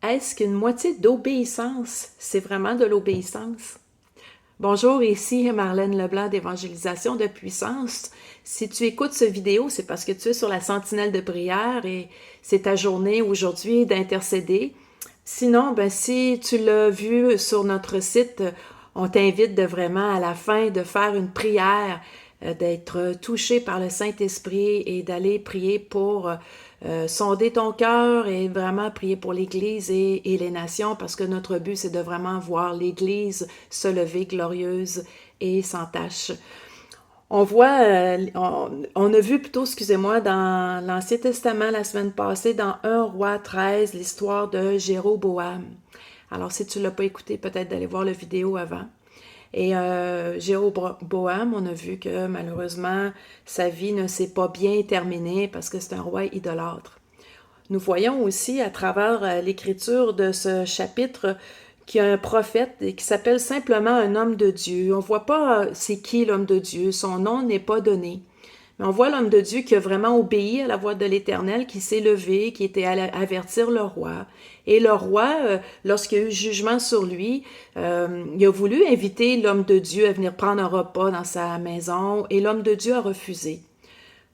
Est-ce qu'une moitié d'obéissance, c'est vraiment de l'obéissance? Bonjour, ici Marlène Leblanc d'Évangélisation de Puissance. Si tu écoutes cette vidéo, c'est parce que tu es sur la sentinelle de prière et c'est ta journée aujourd'hui d'intercéder. Sinon, si tu l'as vu sur notre site, on t'invite de vraiment à la fin de faire une prière, d'être touché par le Saint-Esprit et d'aller prier pour sonder ton cœur et vraiment prier pour l'Église et les nations, parce que notre but, c'est de vraiment voir l'Église se lever glorieuse et sans tache. On voit, on a vu plutôt, excusez-moi, dans l'Ancien Testament la semaine passée, dans 1 Roi 13, l'histoire de Jéroboam. Alors, si tu ne l'as pas écouté, peut-être d'aller voir la vidéo avant. Et Jéroboam, on a vu que malheureusement, sa vie ne s'est pas bien terminée parce que c'est un roi idolâtre. Nous voyons aussi à travers l'écriture de ce chapitre qu'il y a un prophète qui s'appelle simplement un homme de Dieu. On ne voit pas c'est qui l'homme de Dieu, son nom n'est pas donné. Mais on voit l'homme de Dieu qui a vraiment obéi à la voix de l'Éternel, qui s'est levé, qui était allé avertir le roi. Et le roi, lorsqu'il y a eu jugement sur lui, il a voulu inviter l'homme de Dieu à venir prendre un repas dans sa maison, et l'homme de Dieu a refusé.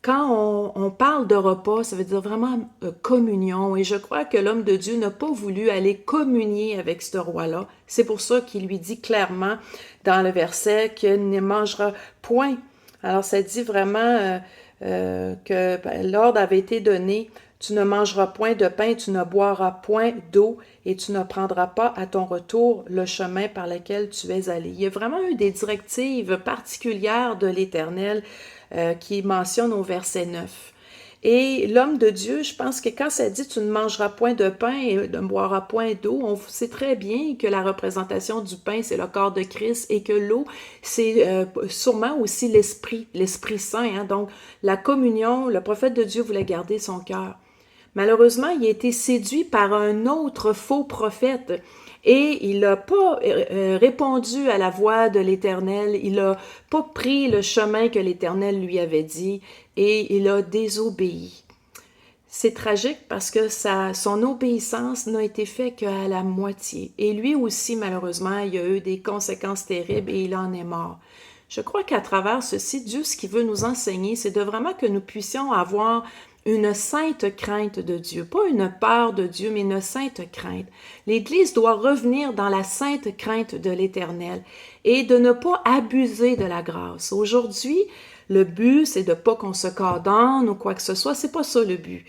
Quand on parle de repas, ça veut dire vraiment communion, et je crois que l'homme de Dieu n'a pas voulu aller communier avec ce roi-là. C'est pour ça qu'il lui dit clairement dans le verset qu'il ne mangera point. Alors ça dit vraiment que l'ordre avait été donné, tu ne mangeras point de pain, tu ne boiras point d'eau, et tu ne prendras pas à ton retour le chemin par lequel tu es allé. Il y a vraiment eu des directives particulières de l'Éternel qui mentionne au verset 9. Et l'homme de Dieu, je pense que quand ça dit « tu ne mangeras point de pain et ne boiras point d'eau », on sait très bien que la représentation du pain, c'est le corps de Christ et que l'eau, c'est sûrement aussi l'Esprit Saint. Hein? Donc, la communion, le prophète de Dieu voulait garder son cœur. Malheureusement, il a été séduit par un autre faux prophète et il n'a pas répondu à la voix de l'Éternel, il n'a pas pris le chemin que l'Éternel lui avait dit et il a désobéi. C'est tragique parce que son obéissance n'a été faite qu'à la moitié. Et lui aussi, malheureusement, il a eu des conséquences terribles et il en est mort. Je crois qu'à travers ceci, Dieu, ce qu'il veut nous enseigner, c'est de vraiment que nous puissions avoir une sainte crainte de Dieu, pas une peur de Dieu, mais une sainte crainte. L'Église doit revenir dans la sainte crainte de l'Éternel et de ne pas abuser de la grâce. Aujourd'hui, le but, c'est de pas qu'on se condamne ou quoi que ce soit, c'est pas ça le but.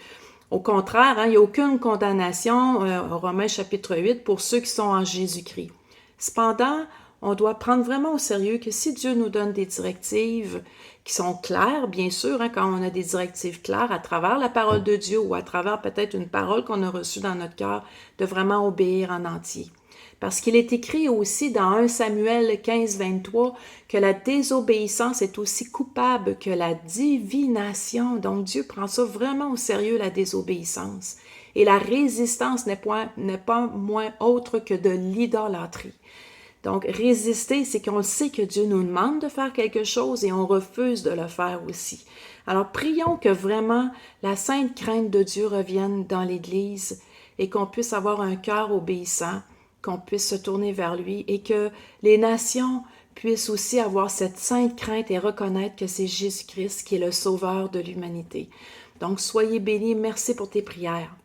Au contraire, il n'y a aucune condamnation, Romains chapitre 8, pour ceux qui sont en Jésus-Christ. Cependant, on doit prendre vraiment au sérieux que si Dieu nous donne des directives qui sont claires, bien sûr, quand on a des directives claires à travers la parole de Dieu ou à travers peut-être une parole qu'on a reçue dans notre cœur, de vraiment obéir en entier. Parce qu'il est écrit aussi dans 1 Samuel 15, 23 que la désobéissance est aussi coupable que la divination. Donc Dieu prend ça vraiment au sérieux, la désobéissance. Et la résistance n'est pas moins autre que de l'idolâtrie. Donc, résister, c'est qu'on sait que Dieu nous demande de faire quelque chose et on refuse de le faire aussi. Alors, prions que vraiment la sainte crainte de Dieu revienne dans l'Église et qu'on puisse avoir un cœur obéissant, qu'on puisse se tourner vers lui et que les nations puissent aussi avoir cette sainte crainte et reconnaître que c'est Jésus-Christ qui est le sauveur de l'humanité. Donc, soyez bénis. Merci pour tes prières.